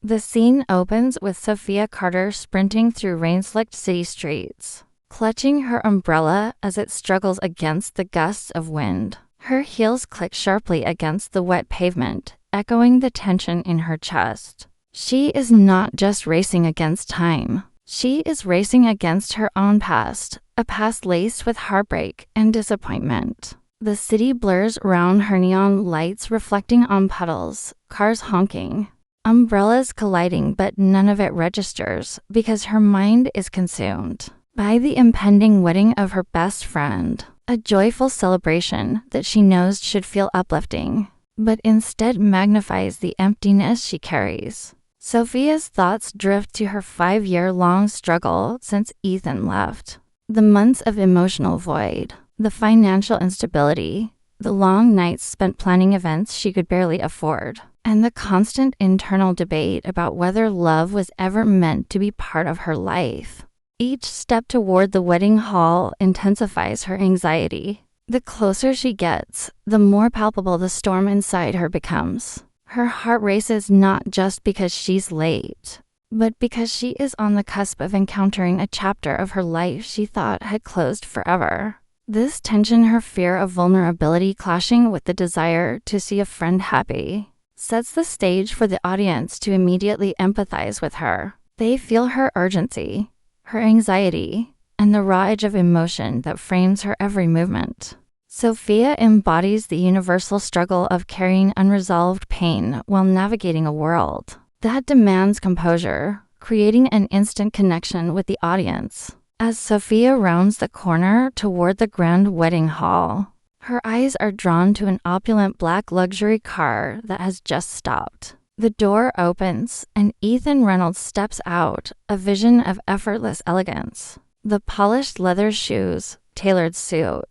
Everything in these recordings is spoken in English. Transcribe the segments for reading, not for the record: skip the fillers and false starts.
The scene opens with Sophia Carter sprinting through rain-slicked city streets, clutching her umbrella as it struggles against the gusts of wind. Her heels click sharply against the wet pavement, echoing the tension in her chest. She is not just racing against time. She is racing against her own past, a past laced with heartbreak and disappointment. The city blurs around her, neon lights reflecting on puddles, cars honking, umbrellas colliding, but none of it registers because her mind is consumed by the impending wedding of her best friend, a joyful celebration that she knows should feel uplifting, but instead magnifies the emptiness she carries. Sophia's thoughts drift to her 5-year-long struggle since Ethan left. The months of emotional void, the financial instability, the long nights spent planning events she could barely afford, and the constant internal debate about whether love was ever meant to be part of her life. Each step toward the wedding hall intensifies her anxiety. The closer she gets, the more palpable the storm inside her becomes. Her heart races not just because she's late, but because she is on the cusp of encountering a chapter of her life she thought had closed forever. This tension, her fear of vulnerability clashing with the desire to see a friend happy, sets the stage for the audience to immediately empathize with her. They feel her urgency, her anxiety, and the raw edge of emotion that frames her every movement. Sophia embodies the universal struggle of carrying unresolved pain while navigating a world that demands composure, creating an instant connection with the audience. As Sophia rounds the corner toward the grand wedding hall, her eyes are drawn to an opulent black luxury car that has just stopped. The door opens, and Ethan Reynolds steps out, a vision of effortless elegance. The polished leather shoes, tailored suit,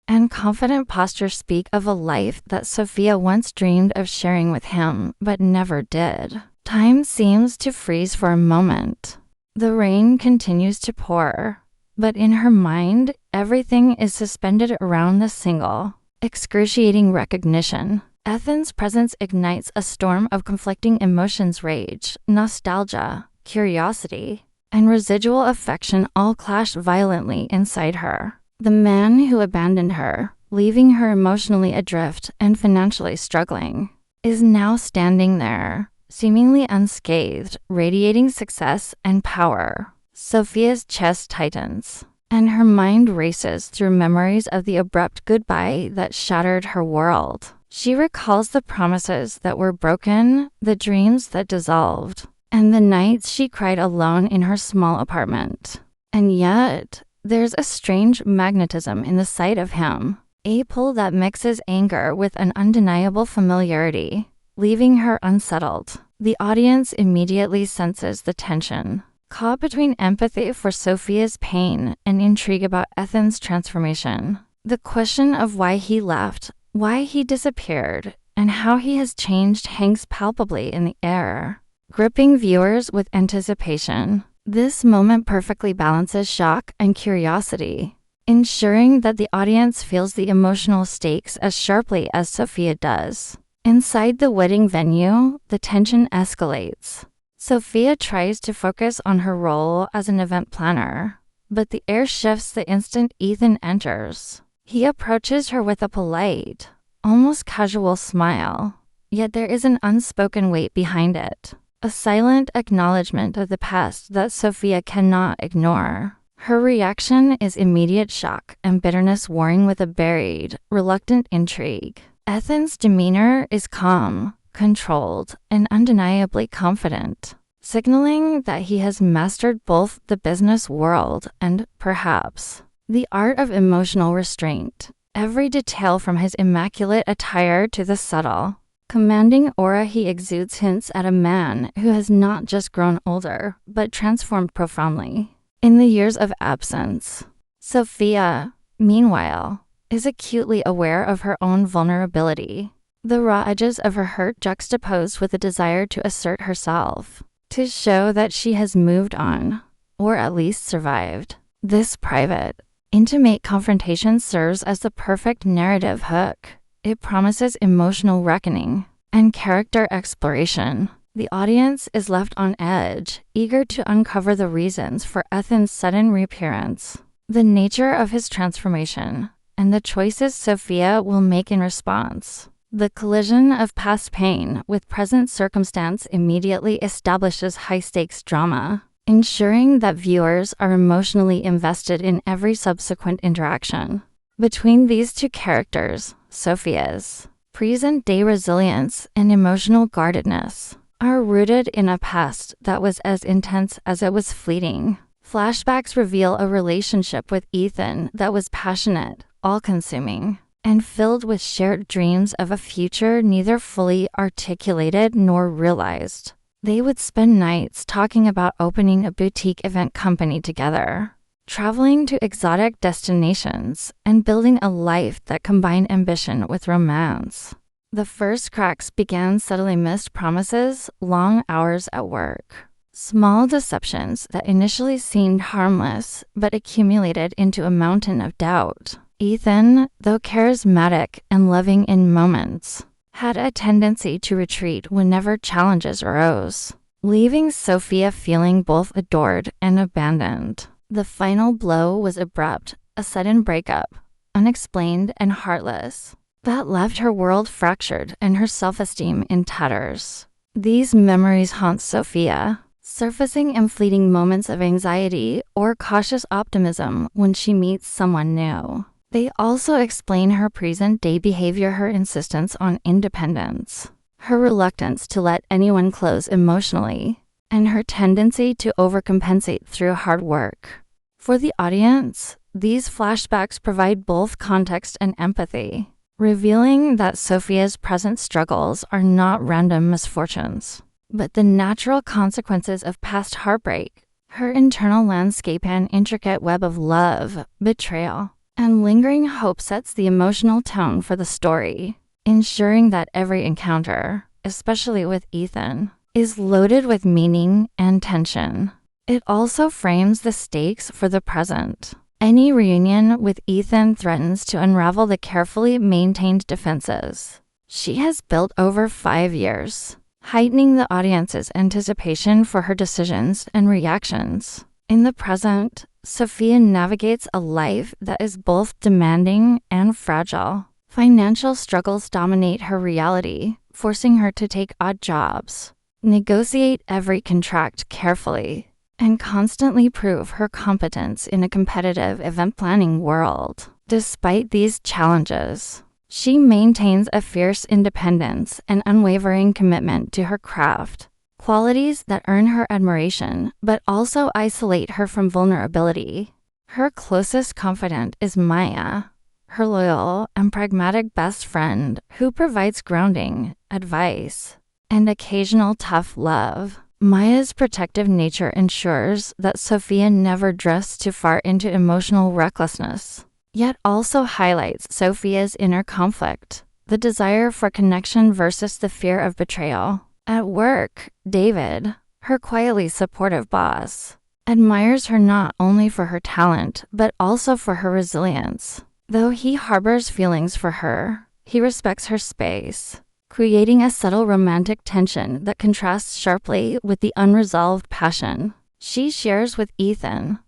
and confident posture speak of a life that Sophia once dreamed of sharing with him, but never did. Time seems to freeze for a moment. The rain continues to pour, but in her mind, everything is suspended around the single, excruciating recognition. Ethan's presence ignites a storm of conflicting emotions: rage, nostalgia, curiosity, and residual affection all clash violently inside her. The man who abandoned her, leaving her emotionally adrift and financially struggling, is now standing there, seemingly unscathed, radiating success and power. Sophia's chest tightens, and her mind races through memories of the abrupt goodbye that shattered her world. She recalls the promises that were broken, the dreams that dissolved, and the nights she cried alone in her small apartment. And yet, there's a strange magnetism in the sight of him, a pull that mixes anger with an undeniable familiarity, leaving her unsettled. The audience immediately senses the tension, caught between empathy for Sophia's pain and intrigue about Ethan's transformation. The question of why he left, why he disappeared, and how he has changed hangs palpably in the air, gripping viewers with anticipation. This moment perfectly balances shock and curiosity, ensuring that the audience feels the emotional stakes as sharply as Sophia does. Inside the wedding venue, the tension escalates. Sophia tries to focus on her role as an event planner, but the air shifts the instant Ethan enters. He approaches her with a polite, almost casual smile, yet there is an unspoken weight behind it. A silent acknowledgement of the past that Sophia cannot ignore. Her reaction is immediate shock and bitterness warring with a buried, reluctant intrigue. Ethan's demeanor is calm, controlled, and undeniably confident, signaling that he has mastered both the business world and, perhaps, the art of emotional restraint. Every detail from his immaculate attire to the subtle, commanding aura he exudes hints at a man who has not just grown older, but transformed profoundly. In the years of absence, Sophia, meanwhile, is acutely aware of her own vulnerability, the raw edges of her hurt juxtaposed with a desire to assert herself, to show that she has moved on, or at least survived. This private, intimate confrontation serves as the perfect narrative hook. It promises emotional reckoning and character exploration. The audience is left on edge, eager to uncover the reasons for Ethan's sudden reappearance, the nature of his transformation, and the choices Sophia will make in response. The collision of past pain with present circumstance immediately establishes high-stakes drama, ensuring that viewers are emotionally invested in every subsequent interaction. Between these two characters, Sophia's present-day resilience and emotional guardedness are rooted in a past that was as intense as it was fleeting. Flashbacks reveal a relationship with Ethan that was passionate, all-consuming, and filled with shared dreams of a future neither fully articulated nor realized. They would spend nights talking about opening a boutique event company together, traveling to exotic destinations, and building a life that combined ambition with romance. The first cracks began subtly missed promises, long hours at work, small deceptions that initially seemed harmless but accumulated into a mountain of doubt. Ethan, though charismatic and loving in moments, had a tendency to retreat whenever challenges arose, leaving Sophia feeling both adored and abandoned. The final blow was abrupt, a sudden breakup, unexplained and heartless, that left her world fractured and her self-esteem in tatters. These memories haunt Sophia, surfacing in fleeting moments of anxiety or cautious optimism when she meets someone new. They also explain her present-day behavior, her insistence on independence, her reluctance to let anyone close emotionally, and her tendency to overcompensate through hard work. For the audience, these flashbacks provide both context and empathy, revealing that Sophia's present struggles are not random misfortunes, but the natural consequences of past heartbreak. Her internal landscape and intricate web of love, betrayal, and lingering hope sets the emotional tone for the story, ensuring that every encounter, especially with Ethan, is loaded with meaning and tension. It also frames the stakes for the present. Any reunion with Ethan threatens to unravel the carefully maintained defenses she has built over 5 years, heightening the audience's anticipation for her decisions and reactions. In the present, Sophia navigates a life that is both demanding and fragile. Financial struggles dominate her reality, forcing her to take odd jobs, negotiate every contract carefully, and constantly prove her competence in a competitive event planning world. Despite these challenges, she maintains a fierce independence and unwavering commitment to her craft, qualities that earn her admiration but also isolate her from vulnerability. Her closest confidant is Maya, her loyal and pragmatic best friend who provides grounding, advice, and occasional tough love. Maya's protective nature ensures that Sophia never drifts too far into emotional recklessness, yet also highlights Sophia's inner conflict, the desire for connection versus the fear of betrayal. At work, David, her quietly supportive boss, admires her not only for her talent but also for her resilience. Though he harbors feelings for her, he respects her space, creating a subtle romantic tension that contrasts sharply with the unresolved passion she shares with Ethan.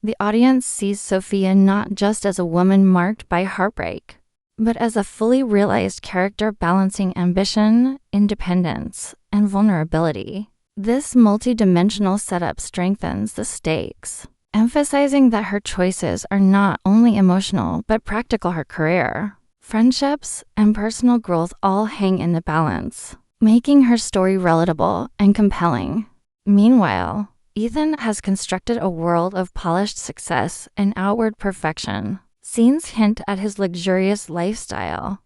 The audience sees Sophia not just as a woman marked by heartbreak, but as a fully realized character balancing ambition, independence, and vulnerability. This multi-dimensional setup strengthens the stakes, emphasizing that her choices are not only emotional but practical. Her career, friendships, and personal growth all hang in the balance, making her story relatable and compelling. Meanwhile, Ethan has constructed a world of polished success and outward perfection. Scenes hint at his luxurious lifestyle: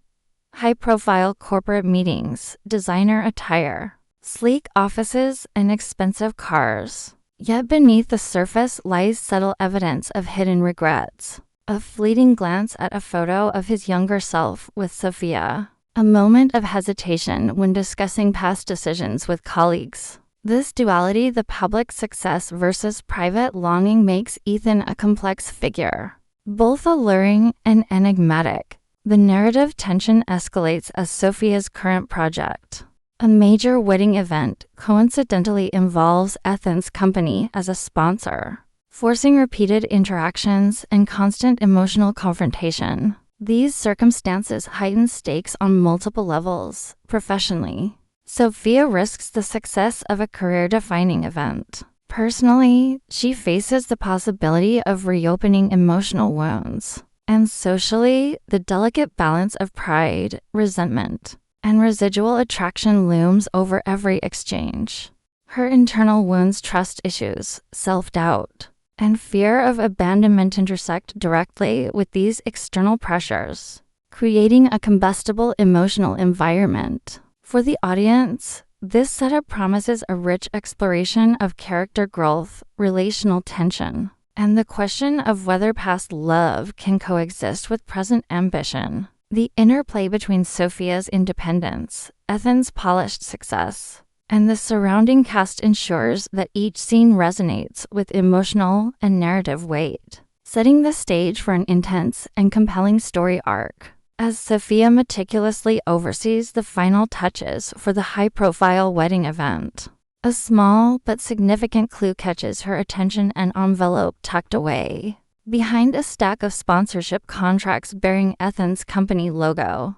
high-profile corporate meetings, designer attire, sleek offices, and expensive cars. Yet beneath the surface lies subtle evidence of hidden regrets. A fleeting glance at a photo of his younger self with Sophia, a moment of hesitation when discussing past decisions with colleagues. This duality, the public success versus private longing, makes Ethan a complex figure, both alluring and enigmatic. The narrative tension escalates as Sophia's current project, A major wedding event coincidentally involves Ethan's company as a sponsor, forcing repeated interactions and constant emotional confrontation. These circumstances heighten stakes on multiple levels. Professionally, Sophia risks the success of a career-defining event. Personally, she faces the possibility of reopening emotional wounds. And socially, the delicate balance of pride, resentment, and residual attraction looms over every exchange. Her internal wounds, trust issues, self-doubt, and fear of abandonment intersect directly with these external pressures, creating a combustible emotional environment. For the audience, this setup promises a rich exploration of character growth, relational tension, and the question of whether past love can coexist with present ambition. The interplay between Sophia's independence, Ethan's polished success, and the surrounding cast ensures that each scene resonates with emotional and narrative weight, setting the stage for an intense and compelling story arc. As Sophia meticulously oversees the final touches for the high-profile wedding event, a small but significant clue catches her attention: an envelope tucked away behind a stack of sponsorship contracts bearing Ethan's company logo.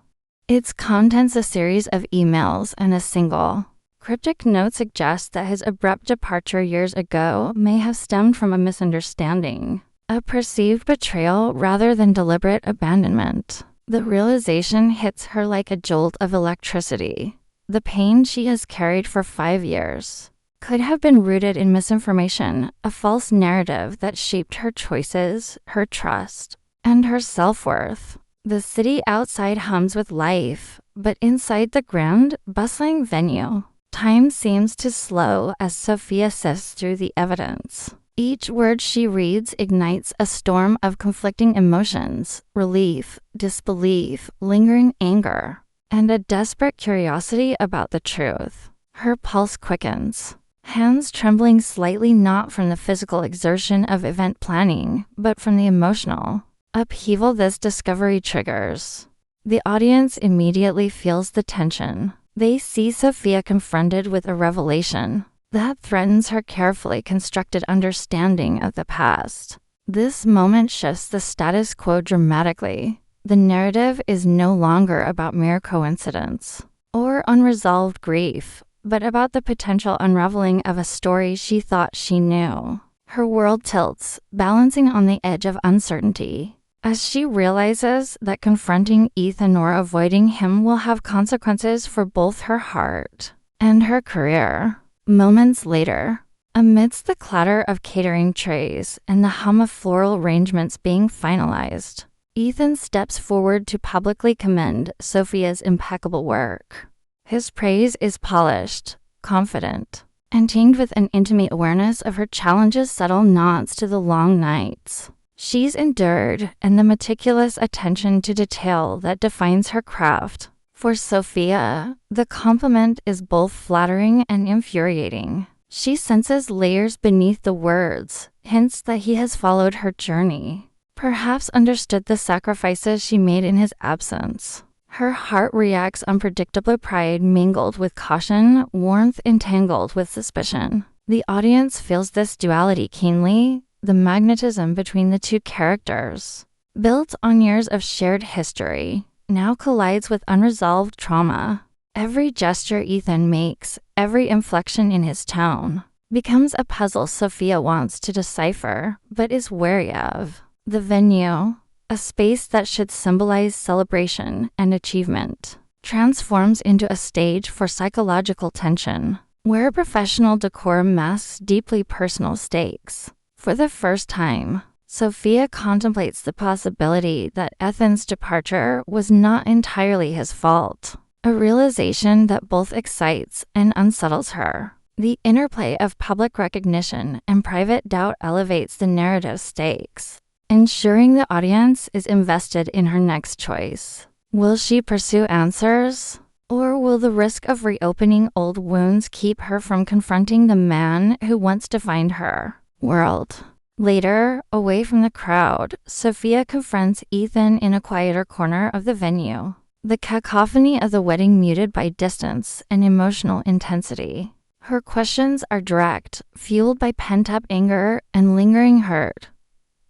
Its contents a series of emails and a single, cryptic note suggests that his abrupt departure years ago may have stemmed from a misunderstanding, a perceived betrayal rather than deliberate abandonment. The realization hits her like a jolt of electricity. The pain she has carried for 5 years could have been rooted in misinformation, a false narrative that shaped her choices, her trust, and her self-worth. The city outside hums with life, but inside the grand, bustling venue, time seems to slow as Sophia sifts through the evidence. Each word she reads ignites a storm of conflicting emotions: relief, disbelief, lingering anger, and a desperate curiosity about the truth. Her pulse quickens, hands trembling slightly, not from the physical exertion of event planning, but from the emotional upheaval this discovery triggers. The audience immediately feels the tension. They see Sophia confronted with a revelation that threatens her carefully constructed understanding of the past. This moment shifts the status quo dramatically. The narrative is no longer about mere coincidence or unresolved grief, but about the potential unraveling of a story she thought she knew. Her world tilts, balancing on the edge of uncertainty, as she realizes that confronting Ethan or avoiding him will have consequences for both her heart and her career. Moments later, amidst the clatter of catering trays and the hum of floral arrangements being finalized, Ethan steps forward to publicly commend Sophia's impeccable work. His praise is polished, confident, and tinged with an intimate awareness of her challenges, subtle nods to the long nights she's endured and the meticulous attention to detail that defines her craft. For Sophia, the compliment is both flattering and infuriating. She senses layers beneath the words, hints that he has followed her journey, perhaps understood the sacrifices she made in his absence. Her heart reacts: unpredictable pride mingled with caution, warmth entangled with suspicion. The audience feels this duality keenly, the magnetism between the two characters, built on years of shared history, now collides with unresolved trauma. Every gesture Ethan makes, every inflection in his tone, becomes a puzzle Sophia wants to decipher, but is wary of. The venue, a space that should symbolize celebration and achievement, transforms into a stage for psychological tension, where professional decorum masks deeply personal stakes. For the first time, Sophia contemplates the possibility that Ethan's departure was not entirely his fault, a realization that both excites and unsettles her. The interplay of public recognition and private doubt elevates the narrative stakes, ensuring the audience is invested in her next choice. Will she pursue answers, or will the risk of reopening old wounds keep her from confronting the man who once defined her world? Later, away from the crowd, Sophia confronts Ethan in a quieter corner of the venue. the cacophony of the wedding muted by distance and emotional intensity. Her questions are direct, fueled by pent-up anger and lingering hurt.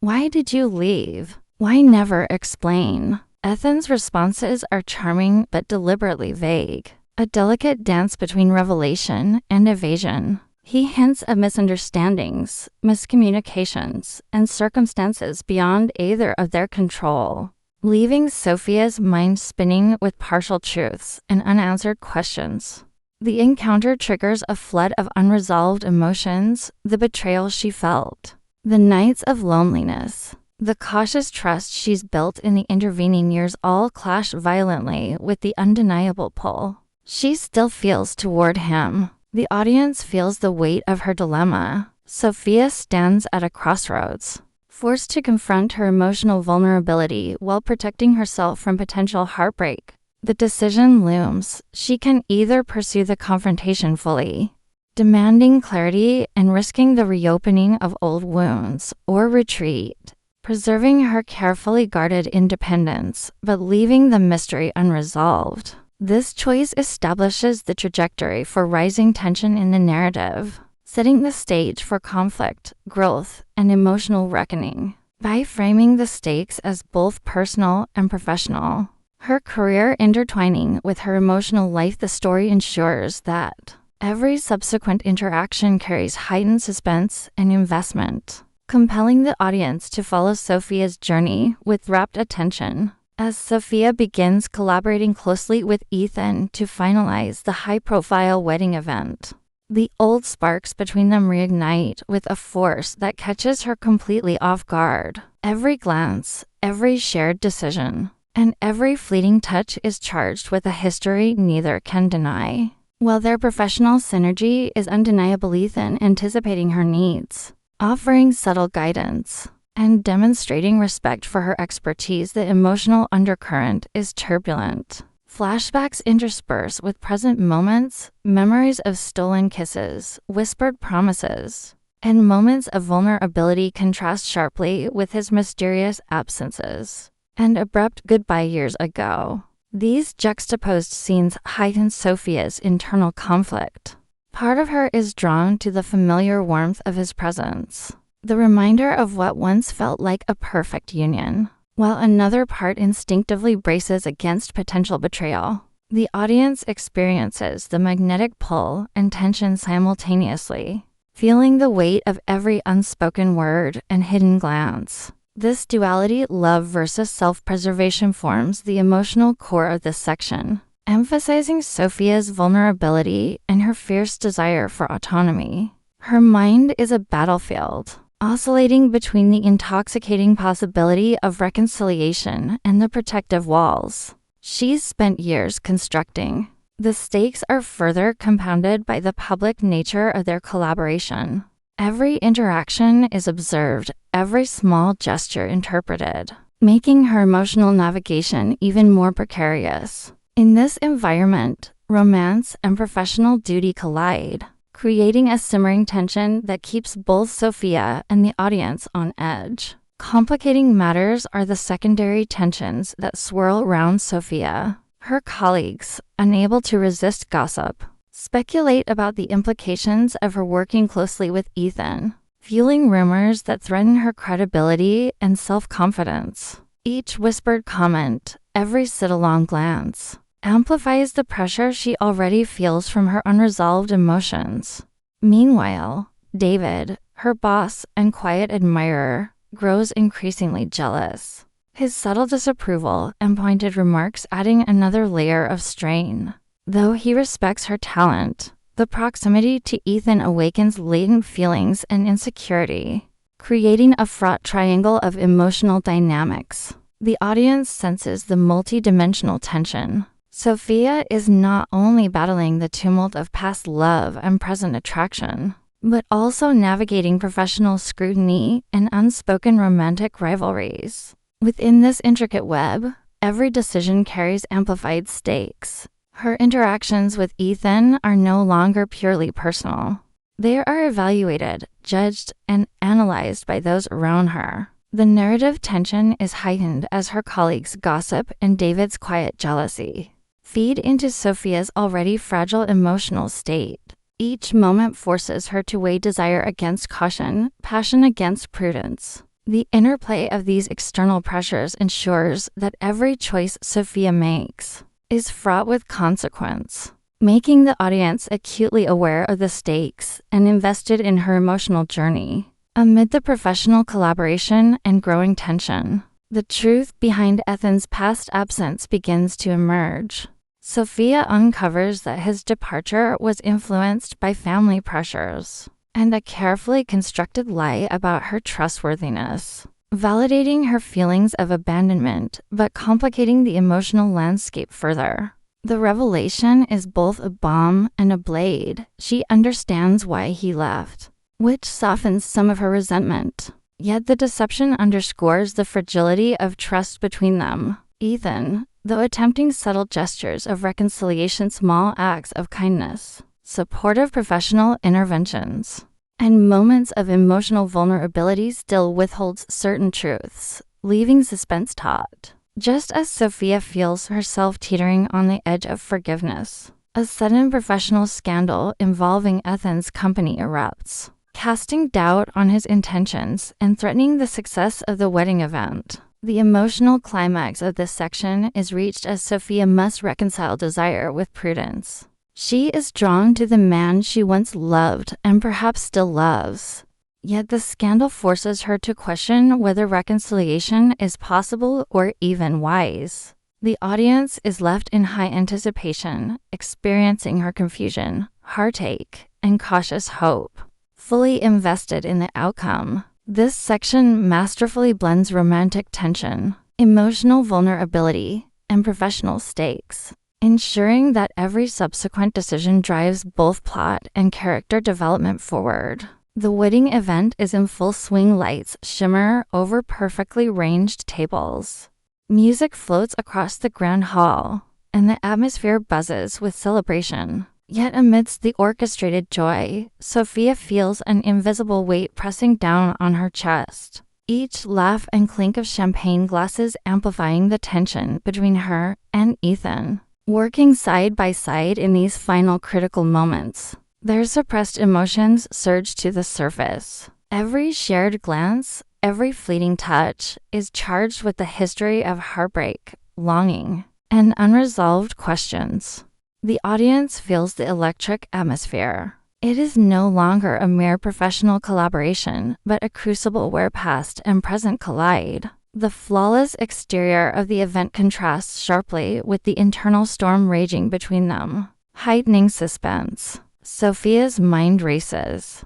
Why did you leave? Why never explain? Ethan's responses are charming but deliberately vague, a delicate dance between revelation and evasion. He hints at misunderstandings, miscommunications, and circumstances beyond either of their control, leaving Sophia's mind spinning with partial truths and unanswered questions. The encounter triggers a flood of unresolved emotions, the betrayal she felt, the nights of loneliness, the cautious trust she's built in the intervening years all clash violently with the undeniable pull she still feels toward him. The audience feels the weight of her dilemma. Sophia stands at a crossroads, forced to confront her emotional vulnerability while protecting herself from potential heartbreak. The decision looms. She can either pursue the confrontation fully, demanding clarity and risking the reopening of old wounds, or retreat, preserving her carefully guarded independence, but leaving the mystery unresolved. This choice establishes the trajectory for rising tension in the narrative, setting the stage for conflict, growth, and emotional reckoning. By framing the stakes as both personal and professional, her career intertwining with her emotional life, the story ensures that every subsequent interaction carries heightened suspense and investment, compelling the audience to follow Sophia's journey with rapt attention. As Sophia begins collaborating closely with Ethan to finalize the high-profile wedding event, the old sparks between them reignite with a force that catches her completely off guard. Every glance, every shared decision, and every fleeting touch is charged with a history neither can deny. While their professional synergy is undeniable, Ethan anticipating her needs, offering subtle guidance, and demonstrating respect for her expertise, the emotional undercurrent is turbulent. Flashbacks intersperse with present moments, memories of stolen kisses, whispered promises, and moments of vulnerability contrast sharply with his mysterious absences and abrupt goodbye years ago. These juxtaposed scenes heighten Sophia's internal conflict. Part of her is drawn to the familiar warmth of his presence, the reminder of what once felt like a perfect union, while another part instinctively braces against potential betrayal. The audience experiences the magnetic pull and tension simultaneously, feeling the weight of every unspoken word and hidden glance. This duality, love versus self-preservation, forms the emotional core of this section, emphasizing Sophia's vulnerability and her fierce desire for autonomy. Her mind is a battlefield, oscillating between the intoxicating possibility of reconciliation and the protective walls she's spent years constructing. The stakes are further compounded by the public nature of their collaboration. Every interaction is observed, every small gesture interpreted, making her emotional navigation even more precarious. In this environment, romance and professional duty collide, creating a simmering tension that keeps both Sophia and the audience on edge. Complicating matters are the secondary tensions that swirl around Sophia. Her colleagues, unable to resist gossip, speculate about the implications of her working closely with Ethan, fueling rumors that threaten her credibility and self-confidence. Each whispered comment, every sit-along glance, amplifies the pressure she already feels from her unresolved emotions. Meanwhile, David, her boss and quiet admirer, grows increasingly jealous, his subtle disapproval and pointed remarks adding another layer of strain. Though he respects her talent, the proximity to Ethan awakens latent feelings and insecurity, creating a fraught triangle of emotional dynamics. The audience senses the multi-dimensional tension. Sophia is not only battling the tumult of past love and present attraction, but also navigating professional scrutiny and unspoken romantic rivalries. Within this intricate web, every decision carries amplified stakes. Her interactions with Ethan are no longer purely personal. They are evaluated, judged, and analyzed by those around her. The narrative tension is heightened as her colleagues' gossip and David's quiet jealousy feed into Sophia's already fragile emotional state. Each moment forces her to weigh desire against caution, passion against prudence. The interplay of these external pressures ensures that every choice Sophia makes is fraught with consequence, making the audience acutely aware of the stakes and invested in her emotional journey. Amid the professional collaboration and growing tension, the truth behind Ethan's past absence begins to emerge. Sophia uncovers that his departure was influenced by family pressures and a carefully constructed lie about her trustworthiness, validating her feelings of abandonment but complicating the emotional landscape further. The revelation is both a balm and a blade. She understands why he left, which softens some of her resentment. Yet the deception underscores the fragility of trust between them. Ethan, though attempting subtle gestures of reconciliation, small acts of kindness, supportive professional interventions, and moments of emotional vulnerability, still withholds certain truths, leaving suspense taut. Just as Sophia feels herself teetering on the edge of forgiveness, a sudden professional scandal involving Ethan's company erupts, casting doubt on his intentions and threatening the success of the wedding event. The emotional climax of this section is reached as Sophia must reconcile desire with prudence. She is drawn to the man she once loved and perhaps still loves, yet the scandal forces her to question whether reconciliation is possible or even wise. The audience is left in high anticipation, experiencing her confusion, heartache, and cautious hope, fully invested in the outcome. This section masterfully blends romantic tension, emotional vulnerability, and professional stakes, ensuring that every subsequent decision drives both plot and character development forward. The wedding event is in full swing, lights shimmer over perfectly ranged tables. Music floats across the grand hall, and the atmosphere buzzes with celebration. Yet amidst the orchestrated joy, Sophia feels an invisible weight pressing down on her chest. Each laugh and clink of champagne glasses amplifying the tension between her and Ethan. Working side by side in these final critical moments, their suppressed emotions surge to the surface. Every shared glance, every fleeting touch, is charged with the history of heartbreak, longing, and unresolved questions. The audience feels the electric atmosphere. It is no longer a mere professional collaboration, but a crucible where past and present collide. The flawless exterior of the event contrasts sharply with the internal storm raging between them, heightening suspense. Sophia's mind races.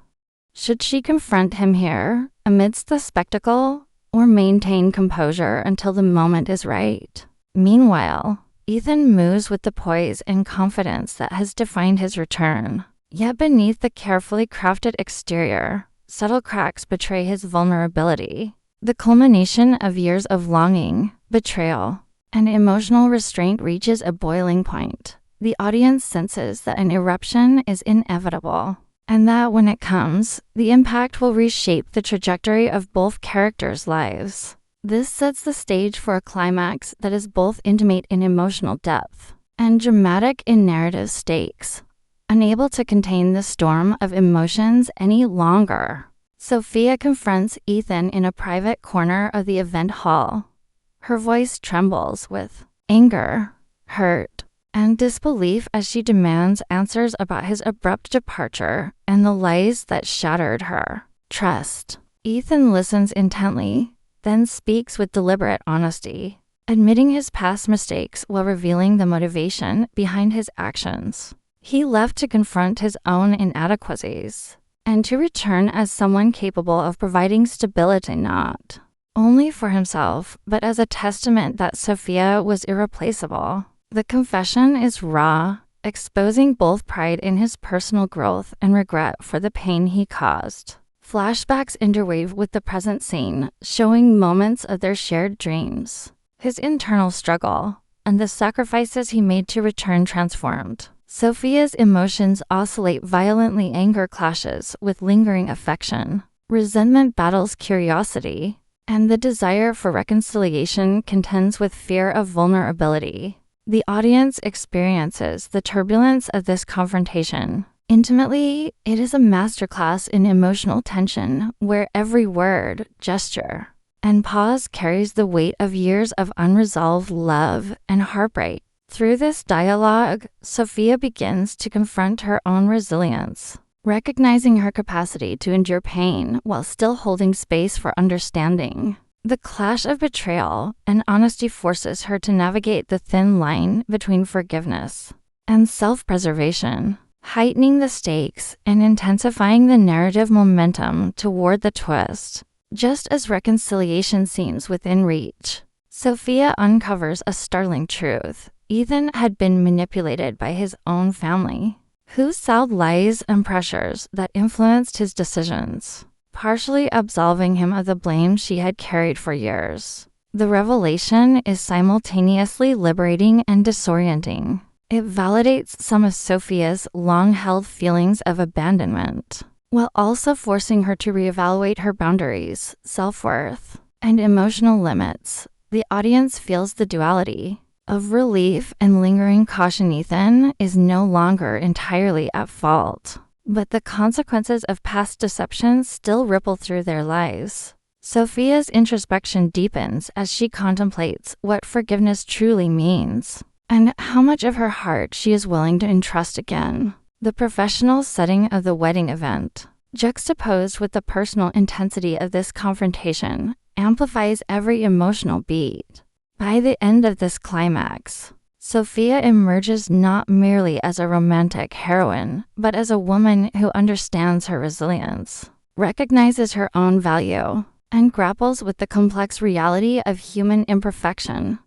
Should she confront him here, amidst the spectacle, or maintain composure until the moment is right? Meanwhile, Ethan moves with the poise and confidence that has defined his return. Yet beneath the carefully crafted exterior, subtle cracks betray his vulnerability. The culmination of years of longing, betrayal, and emotional restraint reaches a boiling point. The audience senses that an eruption is inevitable, and that when it comes, the impact will reshape the trajectory of both characters' lives. This sets the stage for a climax that is both intimate in emotional depth and dramatic in narrative stakes. Unable to contain the storm of emotions any longer, Sophia confronts Ethan in a private corner of the event hall. Her voice trembles with anger, hurt, and disbelief as she demands answers about his abrupt departure and the lies that shattered her trust. Ethan listens intently, then speaks with deliberate honesty, admitting his past mistakes while revealing the motivation behind his actions. He left to confront his own inadequacies and to return as someone capable of providing stability, not only for himself, but as a testament that Sophia was irreplaceable. The confession is raw, exposing both pride in his personal growth and regret for the pain he caused. Flashbacks interweave with the present scene, showing moments of their shared dreams, his internal struggle, and the sacrifices he made to return transformed. Sophia's emotions oscillate violently. Anger clashes with lingering affection. Resentment battles curiosity, and the desire for reconciliation contends with fear of vulnerability. The audience experiences the turbulence of this confrontation. Intimately, it is a masterclass in emotional tension where every word, gesture, and pause carries the weight of years of unresolved love and heartbreak. Through this dialogue, Sophia begins to confront her own resilience, recognizing her capacity to endure pain while still holding space for understanding. The clash of betrayal and honesty forces her to navigate the thin line between forgiveness and self-preservation, heightening the stakes and intensifying the narrative momentum toward the twist. Just as reconciliation seems within reach, Sophia uncovers a startling truth. Ethan had been manipulated by his own family, who sold lies and pressures that influenced his decisions, partially absolving him of the blame she had carried for years. The revelation is simultaneously liberating and disorienting. It validates some of Sophia's long-held feelings of abandonment, while also forcing her to reevaluate her boundaries, self-worth, and emotional limits. The audience feels the duality of relief and lingering caution. Ethan is no longer entirely at fault, but the consequences of past deceptions still ripple through their lives. Sophia's introspection deepens as she contemplates what forgiveness truly means and how much of her heart she is willing to entrust again. The professional setting of the wedding event, juxtaposed with the personal intensity of this confrontation, amplifies every emotional beat. By the end of this climax, Sophia emerges not merely as a romantic heroine, but as a woman who understands her resilience, recognizes her own value, and grapples with the complex reality of human imperfection.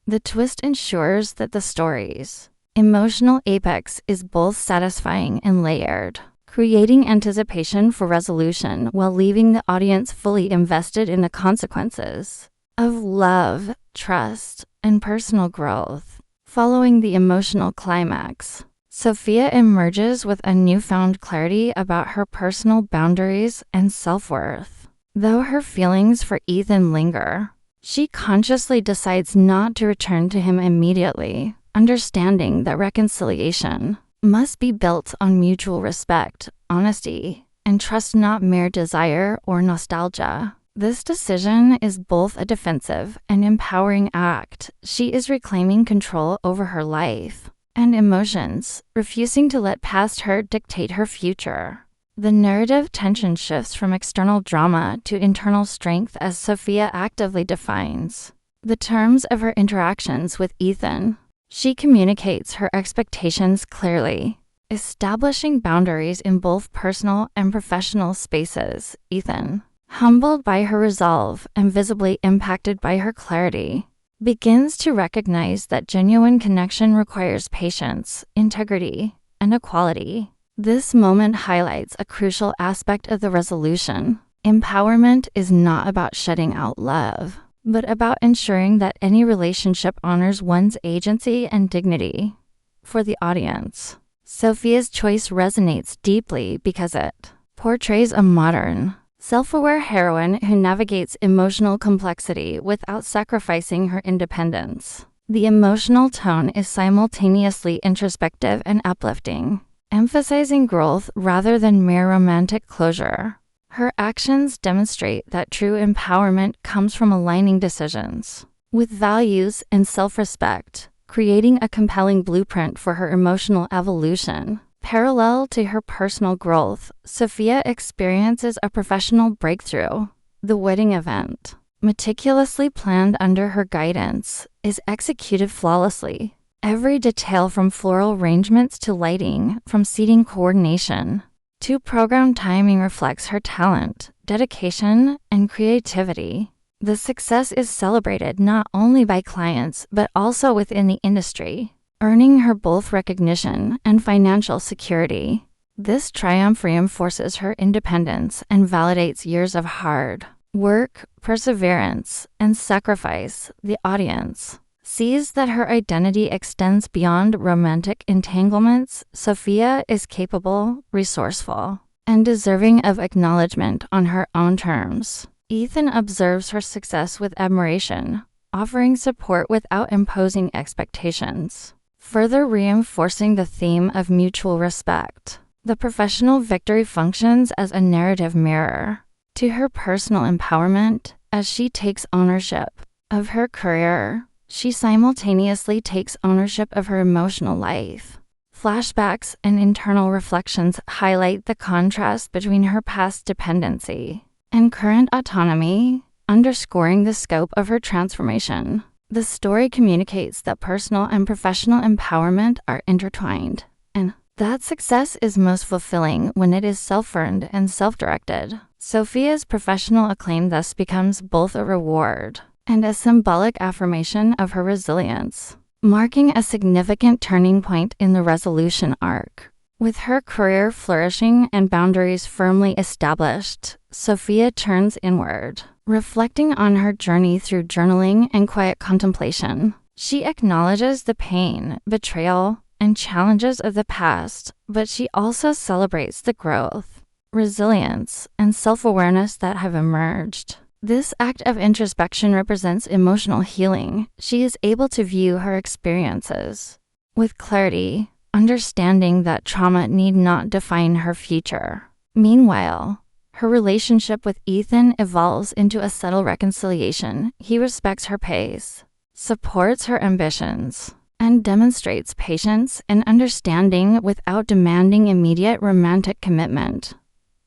The twist ensures that the story's emotional apex is both satisfying and layered, creating anticipation for resolution while leaving the audience fully invested in the consequences of love, trust, and personal growth. Following the emotional climax, Sophia emerges with a newfound clarity about her personal boundaries and self-worth. Though her feelings for Ethan linger, she consciously decides not to return to him immediately, understanding that reconciliation must be built on mutual respect, honesty, and trust, not mere desire or nostalgia. This decision is both a defensive and empowering act. She is reclaiming control over her life and emotions, refusing to let past hurt dictate her future. The narrative tension shifts from external drama to internal strength as Sophia actively defines the terms of her interactions with Ethan. She communicates her expectations clearly, establishing boundaries in both personal and professional spaces. Ethan, humbled by her resolve and visibly impacted by her clarity, begins to recognize that genuine connection requires patience, integrity, and equality. This moment highlights a crucial aspect of the resolution. Empowerment is not about shutting out love, but about ensuring that any relationship honors one's agency and dignity. For the audience, Sophia's choice resonates deeply because it portrays a modern, self-aware heroine who navigates emotional complexity without sacrificing her independence. The emotional tone is simultaneously introspective and uplifting, emphasizing growth rather than mere romantic closure. Her actions demonstrate that true empowerment comes from aligning decisions with values and self-respect, creating a compelling blueprint for her emotional evolution. Parallel to her personal growth, Sophia experiences a professional breakthrough. The wedding event, meticulously planned under her guidance, is executed flawlessly. Every detail, from floral arrangements to lighting, from seating coordination to program timing, reflects her talent, dedication, and creativity. The success is celebrated not only by clients but also within the industry, earning her both recognition and financial security. This triumph reinforces her independence and validates years of hard work, perseverance, and sacrifice. The audience sees that her identity extends beyond romantic entanglements. Sophia is capable, resourceful, and deserving of acknowledgement on her own terms. Ethan observes her success with admiration, offering support without imposing expectations, further reinforcing the theme of mutual respect. The professional victory functions as a narrative mirror to her personal empowerment. As she takes ownership of her career, she simultaneously takes ownership of her emotional life. Flashbacks and internal reflections highlight the contrast between her past dependency and current autonomy, underscoring the scope of her transformation. The story communicates that personal and professional empowerment are intertwined, and that success is most fulfilling when it is self-earned and self-directed. Sophia's professional acclaim thus becomes both a reward and a symbolic affirmation of her resilience, marking a significant turning point in the resolution arc. With her career flourishing and boundaries firmly established, Sophia turns inward, reflecting on her journey through journaling and quiet contemplation. She acknowledges the pain, betrayal, and challenges of the past, but she also celebrates the growth, resilience, and self-awareness that have emerged. This act of introspection represents emotional healing. She is able to view her experiences with clarity, understanding that trauma need not define her future. Meanwhile, her relationship with Ethan evolves into a subtle reconciliation. He respects her pace, supports her ambitions, and demonstrates patience and understanding without demanding immediate romantic commitment.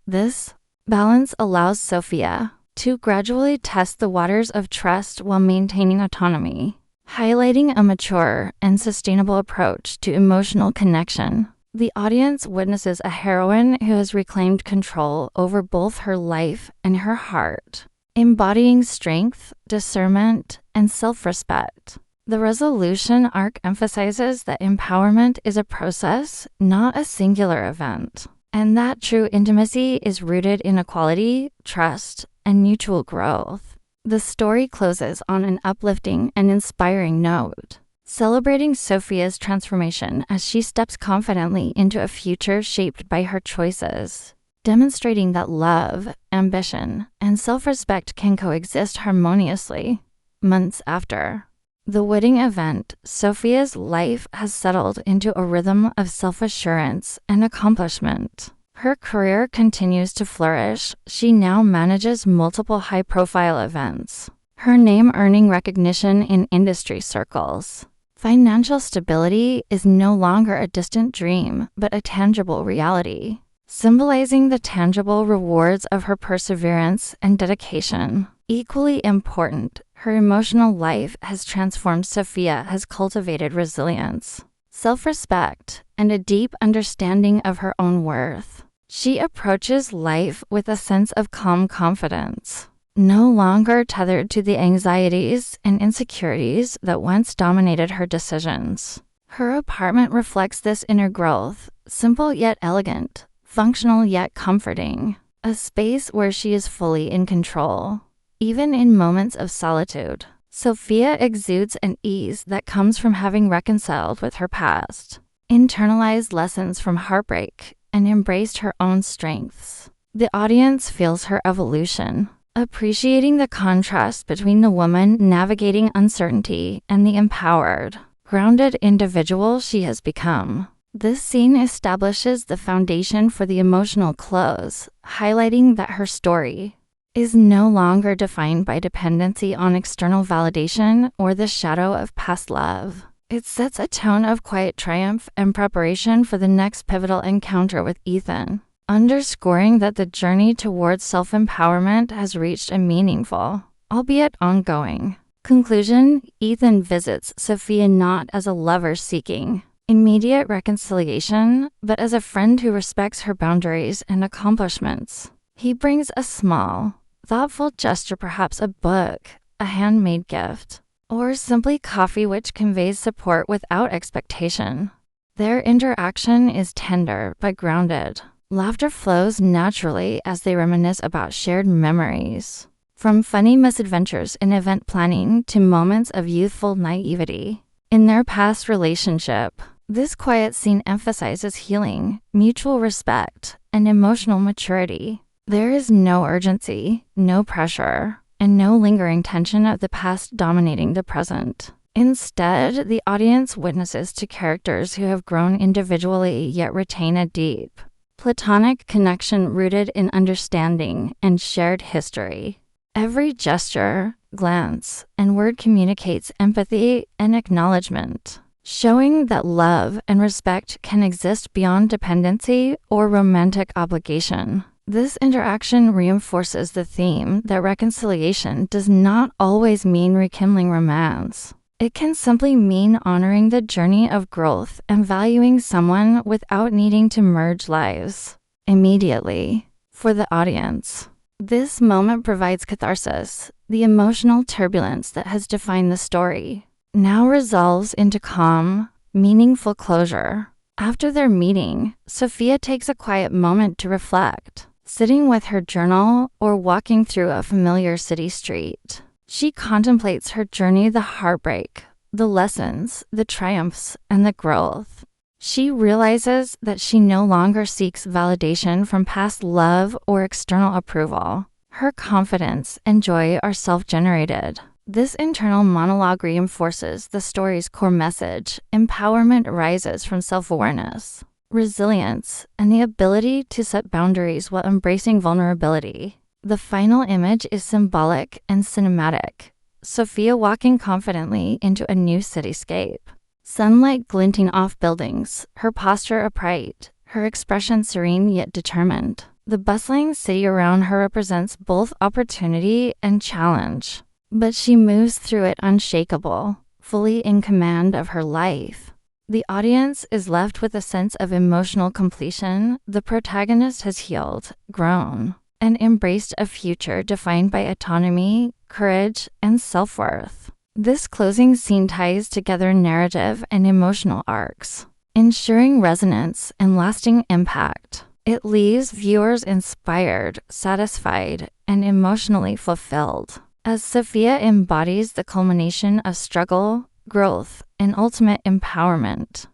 This balance allows Sophia to gradually test the waters of trust while maintaining autonomy, highlighting a mature and sustainable approach to emotional connection. The audience witnesses a heroine who has reclaimed control over both her life and her heart, embodying strength, discernment, and self-respect. The resolution arc emphasizes that empowerment is a process, not a singular event, and that true intimacy is rooted in equality, trust, and mutual growth. The story closes on an uplifting and inspiring note, celebrating Sophia's transformation as she steps confidently into a future shaped by her choices, demonstrating that love, ambition, and self-respect can coexist harmoniously. Months after the wedding event, Sophia's life has settled into a rhythm of self-assurance and accomplishment. Her career continues to flourish. She now manages multiple high-profile events, her name earning recognition in industry circles. Financial stability is no longer a distant dream, but a tangible reality, symbolizing the tangible rewards of her perseverance and dedication. Equally important, her emotional life has transformed. Sophia has cultivated resilience, self-respect, and a deep understanding of her own worth. She approaches life with a sense of calm confidence, no longer tethered to the anxieties and insecurities that once dominated her decisions. Her apartment reflects this inner growth, simple yet elegant, functional yet comforting, a space where she is fully in control. Even in moments of solitude, Sophia exudes an ease that comes from having reconciled with her past, internalized lessons from heartbreak, and embraced her own strengths. The audience feels her evolution, appreciating the contrast between the woman navigating uncertainty and the empowered, grounded individual she has become. This scene establishes the foundation for the emotional close, highlighting that her story is no longer defined by dependency on external validation or the shadow of past love. It sets a tone of quiet triumph and preparation for the next pivotal encounter with Ethan, underscoring that the journey towards self-empowerment has reached a meaningful, albeit ongoing, conclusion. Ethan visits Sophia not as a lover seeking immediate reconciliation, but as a friend who respects her boundaries and accomplishments. He brings a small, thoughtful gesture, perhaps a book, a handmade gift, or simply coffee, which conveys support without expectation. Their interaction is tender but grounded. Laughter flows naturally as they reminisce about shared memories, from funny misadventures in event planning to moments of youthful naivety in their past relationship. This quiet scene emphasizes healing, mutual respect, and emotional maturity. There is no urgency, no pressure, and no lingering tension of the past dominating the present. Instead, the audience witnesses to characters who have grown individually yet retain a deep, platonic connection rooted in understanding and shared history. Every gesture, glance, and word communicates empathy and acknowledgement, showing that love and respect can exist beyond dependency or romantic obligation. This interaction reinforces the theme that reconciliation does not always mean rekindling romance. It can simply mean honoring the journey of growth and valuing someone without needing to merge lives immediately. For the audience, this moment provides catharsis. The emotional turbulence that has defined the story now resolves into calm, meaningful closure. After their meeting, Sophia takes a quiet moment to reflect, sitting with her journal or walking through a familiar city street. She contemplates her journey, the heartbreak, the lessons, the triumphs, and the growth. She realizes that she no longer seeks validation from past love or external approval. Her confidence and joy are self-generated. This internal monologue reinforces the story's core message. Empowerment rises from self-awareness, resilience, and the ability to set boundaries while embracing vulnerability. The final image is symbolic and cinematic. Sophia walking confidently into a new cityscape. Sunlight glinting off buildings, her posture upright, her expression serene yet determined. The bustling city around her represents both opportunity and challenge, but she moves through it unshakable, fully in command of her life. The audience is left with a sense of emotional completion. The protagonist has healed, grown, and embraced a future defined by autonomy, courage, and self-worth. This closing scene ties together narrative and emotional arcs, ensuring resonance and lasting impact. It leaves viewers inspired, satisfied, and emotionally fulfilled, as Sophia embodies the culmination of struggle, growth, and ultimate empowerment.